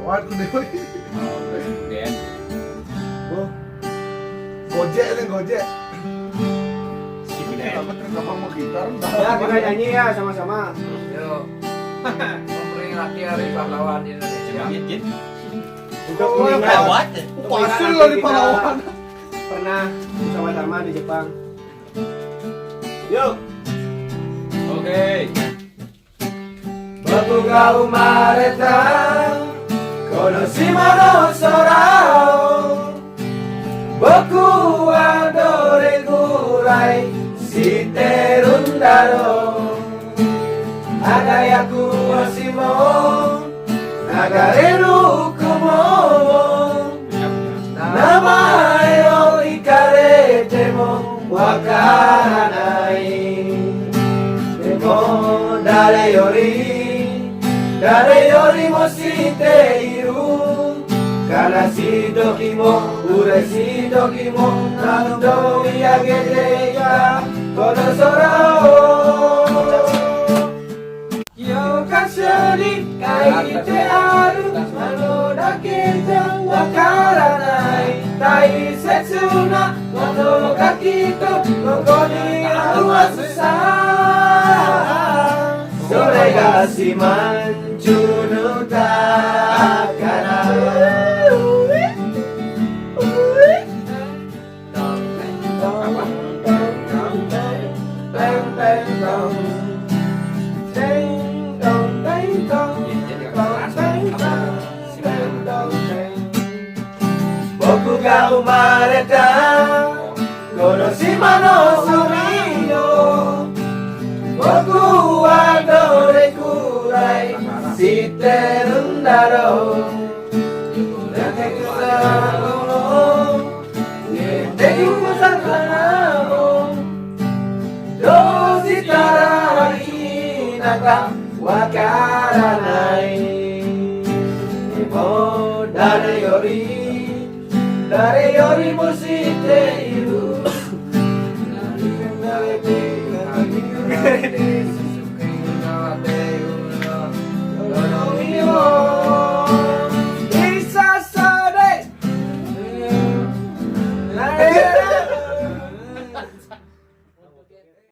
lewat udah. Kemudian Gojek nih Gojek. si Biden. Kenapa mau gitar? Ya kita nyanyi ya sama-sama. Yuk. Memperingati Hari Pahlawan Indonesia. Git. Untuk Oh, mengingat Lewat. Pasul lo di Palawan. pernah bersama-sama di Jepang. Yuk. Oke. Boku ga umareta kono shima no sora o Boku wa dore gurai shitteru n daro Agayaku hoshi mo nagareru kumo mo Namae o ikarete mo wakaranai Demo誰よりも知っている悲しい時も嬉しい時も何度見上げていたこの空を教科書に書いてあるあのだけじゃわからない大切なものがきっとここにあるはずさそれが四万十の歌から僕が生まれたこの島の海よ僕はどれくらい知ってるんだろう出てくさも出てく魚もどうしたらいいのかわからないでも誰よりも知っている何が出て何が出て